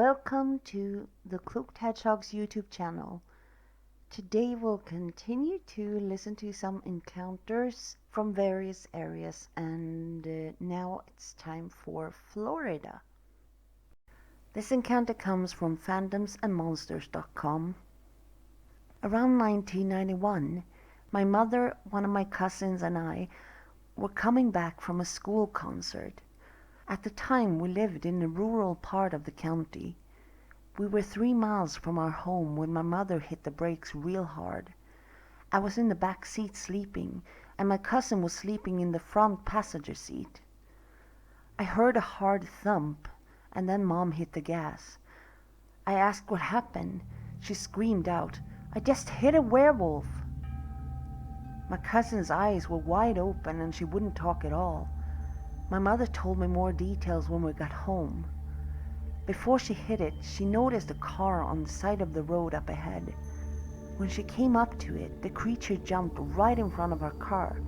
Welcome to the Cloaked Hedgehog's YouTube channel. Today we'll continue to listen to some encounters from various areas, and now it's time for Florida. This encounter comes from phantomsandmonsters.com. Around 1991, my mother, one of my cousins, and I were coming back from a school concert. At the time, we lived in a rural part of the county. We were 3 miles from our home when my mother hit the brakes real hard. I was in the back seat sleeping, and my cousin was sleeping in the front passenger seat. I heard a hard thump, and then Mom hit the gas. I asked what happened. She screamed out, "I just hit a werewolf!" My cousin's eyes were wide open and she wouldn't talk at all. My mother told me more details when we got home. Before she hit it, she noticed a car on the side of the road up ahead. When she came up to it, the creature jumped right in front of her car.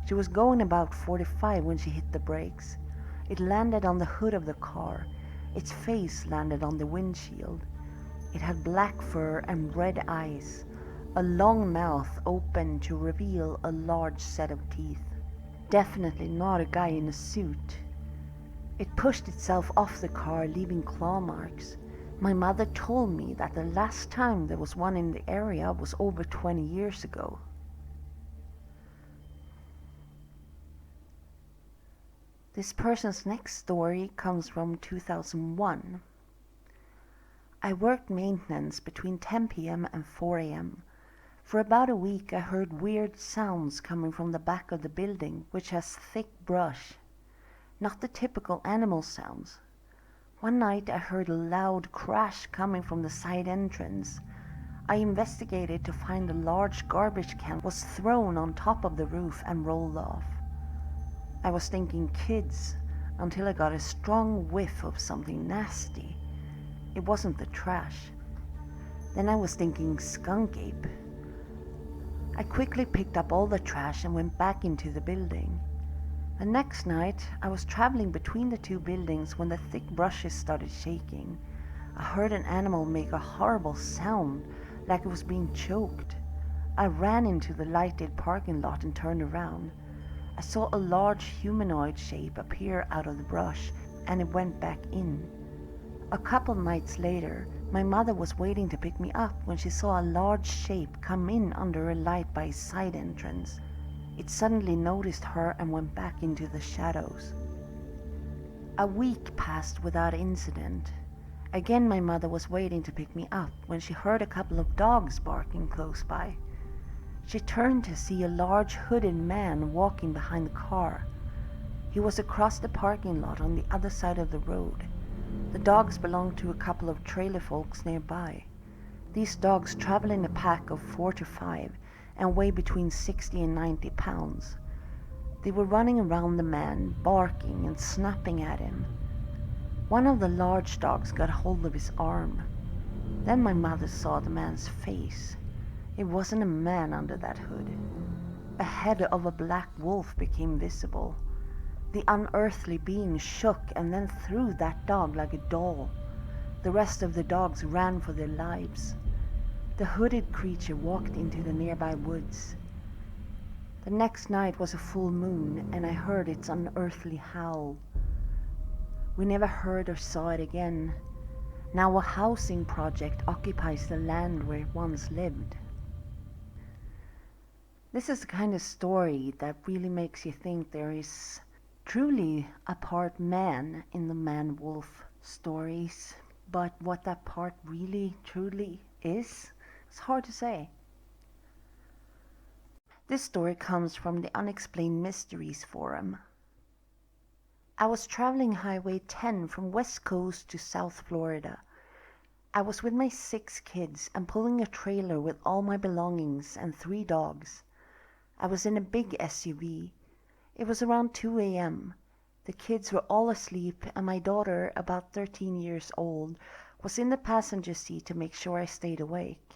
She was going about 45 when she hit the brakes. It landed on the hood of the car. Its face landed on the windshield. It had black fur and red eyes, a long mouth open to reveal a large set of teeth. Definitely not a guy in a suit. It pushed itself off the car, leaving claw marks. My mother told me that the last time there was one in the area was over 20 years ago. This person's next story comes from 2001. I worked maintenance between 10 p.m. and 4 a.m. For about a week I heard weird sounds coming from the back of the building, which has thick brush. Not the typical animal sounds. One night I heard a loud crash coming from the side entrance. I investigated to find a large garbage can was thrown on top of the roof and rolled off. I was thinking kids until I got a strong whiff of something nasty. It wasn't the trash. Then I was thinking skunk ape. I quickly picked up all the trash and went back into the building. The next night, I was traveling between the two buildings when the thick brushes started shaking. I heard an animal make a horrible sound, like it was being choked. I ran into the lighted parking lot and turned around. I saw a large humanoid shape appear out of the brush, and it went back in. A couple nights later, my mother was waiting to pick me up when she saw a large shape come in under a light by his side entrance. It suddenly noticed her and went back into the shadows. A week passed without incident. Again, my mother was waiting to pick me up when she heard a couple of dogs barking close by. She turned to see a large hooded man walking behind the car. He was across the parking lot on the other side of the road. The dogs belonged to a couple of trailer folks nearby. These dogs travel in a pack of 4 to 5 and weigh between 60 and 90 pounds. They were running around the man, barking and snapping at him. One of the large dogs got hold of his arm. Then my mother saw the man's face. It wasn't a man under that hood. A head of a black wolf became visible. The unearthly being shook and then threw that dog like a doll. The rest of the dogs ran for their lives. The hooded creature walked into the nearby woods. The next night was a full moon, and I heard its unearthly howl. We never heard or saw it again. Now a housing project occupies the land where it once lived. This is the kind of story that really makes you think there is truly a part man in the man-wolf stories, but what that part really truly is, it's hard to say. This story comes from the Unexplained Mysteries forum. I was traveling Highway 10 from West Coast to South Florida. I was with my 6 kids and pulling a trailer with all my belongings and 3 dogs. I was in a big SUV. It was around 2 a.m. The kids were all asleep, and my daughter, about 13 years old, was in the passenger seat to make sure I stayed awake.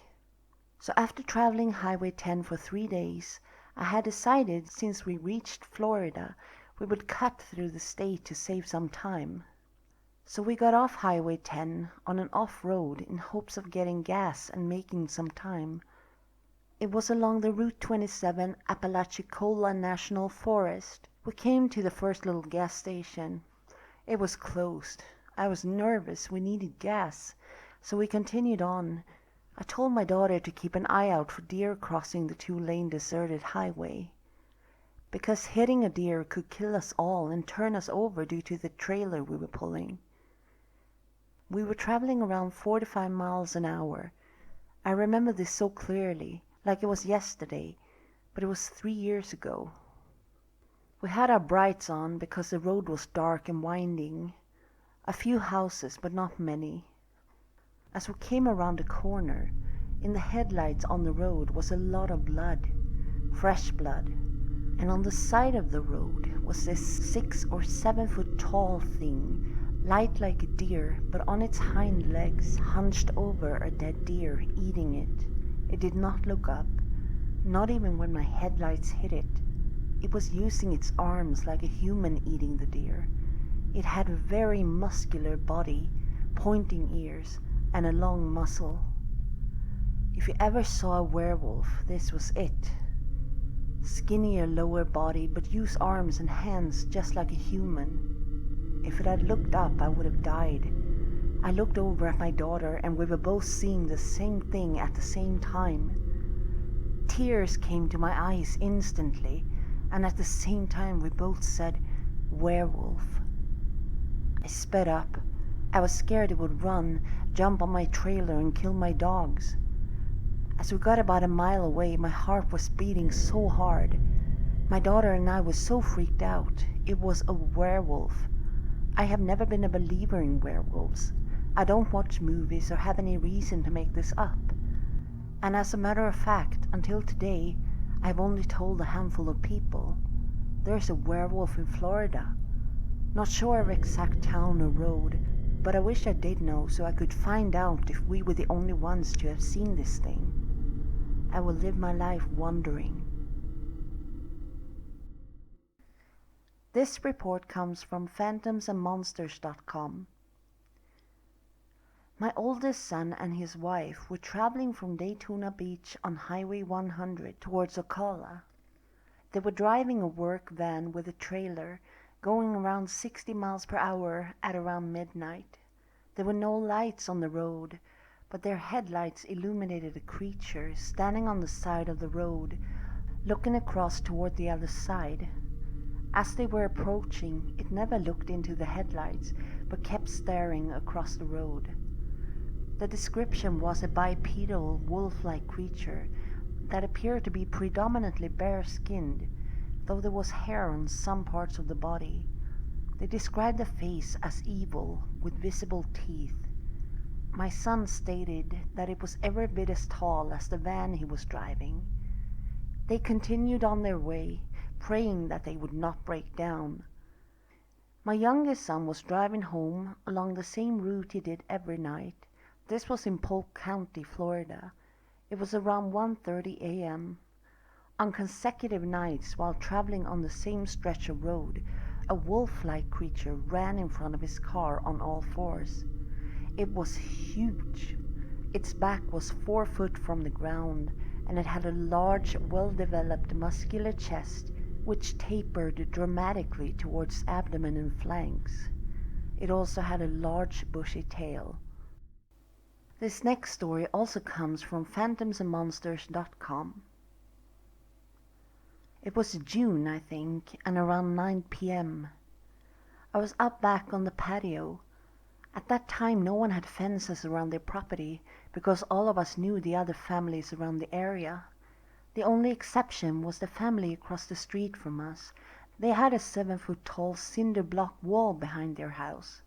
So after traveling Highway 10 for 3 days, I had decided since we reached Florida, we would cut through the state to save some time. So we got off Highway 10 on an off-road in hopes of getting gas and making some time. It was along the Route 27 Apalachicola National Forest. We came to the first little gas station. It was closed. I was nervous. We needed gas. So we continued on. I told my daughter to keep an eye out for deer crossing the two-lane deserted highway, because hitting a deer could kill us all and turn us over due to the trailer we were pulling. We were traveling around 45 miles an hour. I remember this so clearly, like it was yesterday, but it was 3 years ago. We had our brights on because the road was dark and winding. A few houses, but not many. As we came around the corner, in the headlights on the road was a lot of blood, fresh blood, and on the side of the road was this 6 or 7 foot tall thing, light like a deer, but on its hind legs, hunched over a dead deer, eating it. It did not look up, not even when my headlights hit it. It was using its arms like a human eating the deer. It had a very muscular body, pointing ears, and a long muzzle. If you ever saw a werewolf, this was it. Skinnier lower body, but use arms and hands just like a human. If it had looked up, I would have died. I looked over at my daughter, and we were both seeing the same thing at the same time. Tears came to my eyes instantly, and at the same time we both said, "Werewolf." I sped up. I was scared it would run, jump on my trailer and kill my dogs. As we got about a mile away, my heart was beating so hard. My daughter and I were so freaked out. It was a werewolf. I have never been a believer in werewolves. I don't watch movies or have any reason to make this up. And as a matter of fact, until today, I've only told a handful of people. There's a werewolf in Florida. Not sure of exact town or road, but I wish I did know so I could find out if we were the only ones to have seen this thing. I will live my life wondering. This report comes from phantomsandmonsters.com. My oldest son and his wife were traveling from Daytona Beach on Highway 100 towards Ocala. They were driving a work van with a trailer, going around 60 miles per hour at around midnight. There were no lights on the road, but their headlights illuminated a creature standing on the side of the road, looking across toward the other side. As they were approaching, it never looked into the headlights, but kept staring across the road. The description was a bipedal, wolf-like creature that appeared to be predominantly bare-skinned, though there was hair on some parts of the body. They described the face as evil, with visible teeth. My son stated that it was every bit as tall as the van he was driving. They continued on their way, praying that they would not break down. My youngest son was driving home along the same route he did every night. This was in Polk County, Florida. It was around 1:30 a.m. On consecutive nights, while traveling on the same stretch of road, a wolf-like creature ran in front of his car on all fours. It was huge. Its back was 4 foot from the ground, and it had a large, well-developed muscular chest which tapered dramatically towards abdomen and flanks. It also had a large bushy tail. This next story also comes from phantomsandmonsters.com. It was June, I think, and around 9 p.m. I was up back on the patio. At that time no one had fences around their property because all of us knew the other families around the area. The only exception was the family across the street from us. They had a 7-foot-tall cinder block wall behind their house.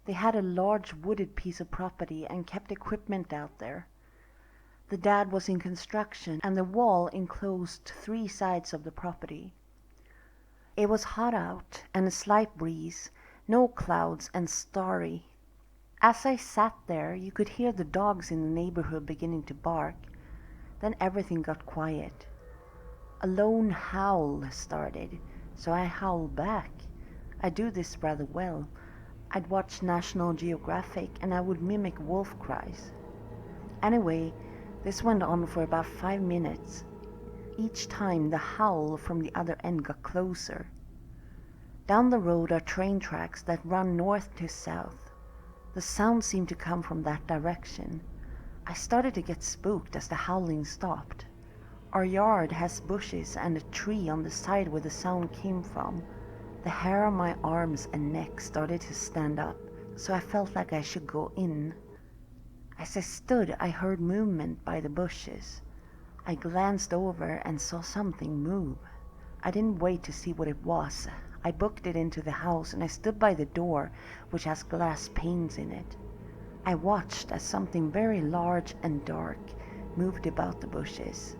They had a large wooded piece of property and kept equipment out there. The dad was in construction, and the wall enclosed 3 sides of the property. It was hot out and a slight breeze, no clouds, and starry. As I sat there, you could hear the dogs in the neighborhood beginning to bark. Then everything got quiet. A lone howl started, so I howled back. I do this rather well. I'd watch National Geographic and I would mimic wolf cries. Anyway, this went on for about 5 minutes. Each time the howl from the other end got closer. Down the road are train tracks that run north to south. The sound seemed to come from that direction. I started to get spooked as the howling stopped. Our yard has bushes and a tree on the side where the sound came from. The hair on my arms and neck started to stand up, so I felt like I should go in. As I stood, I heard movement by the bushes. I glanced over and saw something move. I didn't wait to see what it was. I booked it into the house and I stood by the door, which has glass panes in it. I watched as something very large and dark moved about the bushes.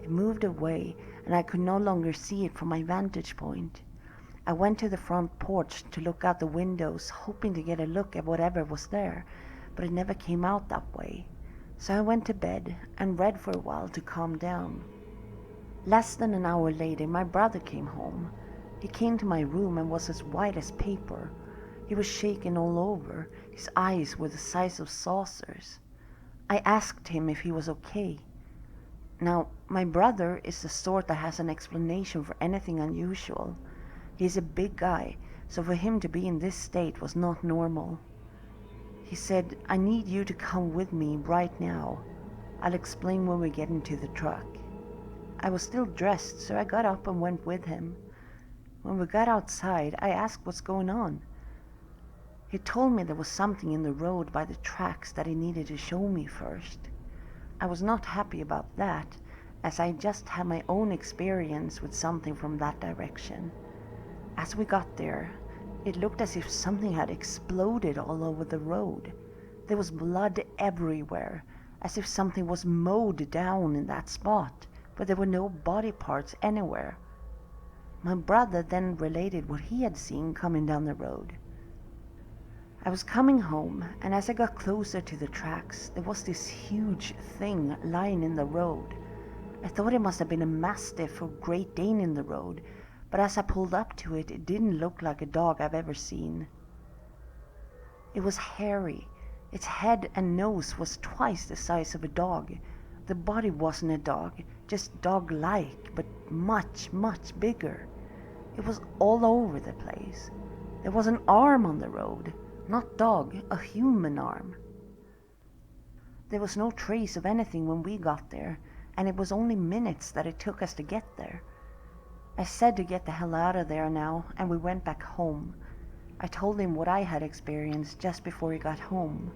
It moved away and I could no longer see it from my vantage point. I went to the front porch to look out the windows, hoping to get a look at whatever was there, but it never came out that way. So I went to bed and read for a while to calm down. Less than an hour later, my brother came home. He came to my room and was as white as paper. He was shaking all over. His eyes were the size of saucers. I asked him if he was okay. Now, my brother is the sort that has an explanation for anything unusual. He's a big guy, so for him to be in this state was not normal. He said, "I need you to come with me right now. I'll explain when we get into the truck." I was still dressed, so I got up and went with him. When we got outside, I asked what's going on. He told me there was something in the road by the tracks that he needed to show me first. I was not happy about that, as I just had my own experience with something from that direction. As we got there, it looked as if something had exploded all over the road. There was blood everywhere, as if something was mowed down in that spot, but there were no body parts anywhere. My brother then related what he had seen coming down the road. I was coming home, and as I got closer to the tracks, there was this huge thing lying in the road. I thought it must have been a Mastiff or Great Dane in the road, but as I pulled up to it, it didn't look like a dog I've ever seen. It was hairy. Its head and nose was twice the size of a dog. The body wasn't a dog, just dog-like, but much, much bigger. It was all over the place. There was an arm on the road. Not dog, a human arm. There was no trace of anything when we got there, and it was only minutes that it took us to get there. I said to get the hell out of there now, and we went back home. I told him what I had experienced just before he got home.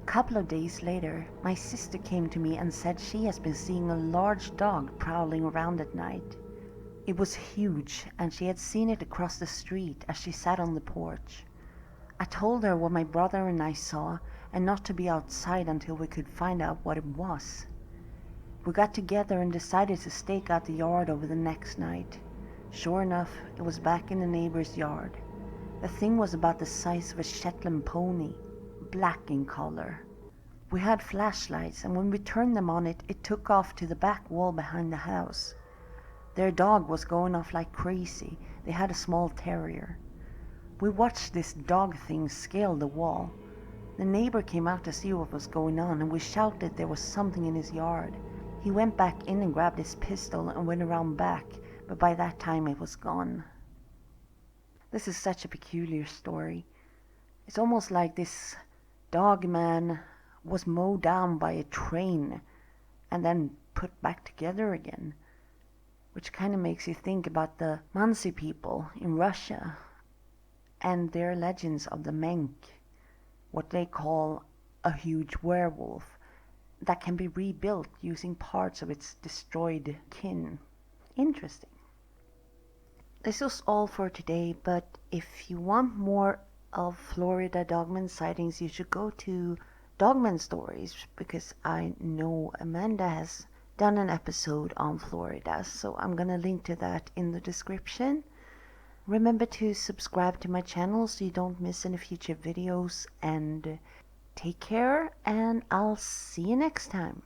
A couple of days later, my sister came to me and said she has been seeing a large dog prowling around at night. It was huge, and she had seen it across the street as she sat on the porch. I told her what my brother and I saw, and not to be outside until we could find out what it was. We got together and decided to stake out the yard over the next night. Sure enough, it was back in the neighbor's yard. The thing was about the size of a Shetland pony, black in color. We had flashlights, and when we turned them on it, it took off to the back wall behind the house. Their dog was going off like crazy. They had a small terrier. We watched this dog thing scale the wall. The neighbor came out to see what was going on, and we shouted there was something in his yard. He went back in and grabbed his pistol and went around back, but by that time it was gone. This is such a peculiar story. It's almost like this dog man was mowed down by a train and then put back together again, which kind of makes you think about the Mansi people in Russia and their legends of the Menk, what they call a huge werewolf that can be rebuilt using parts of its destroyed kin. Interesting. This was all for today, but if you want more of Florida Dogman sightings, you should go to Dogman Stories, because I know Amanda has done an episode on Florida, so I'm gonna link to that in the description. Remember to subscribe to my channel so you don't miss any future videos, and take care, and I'll see you next time.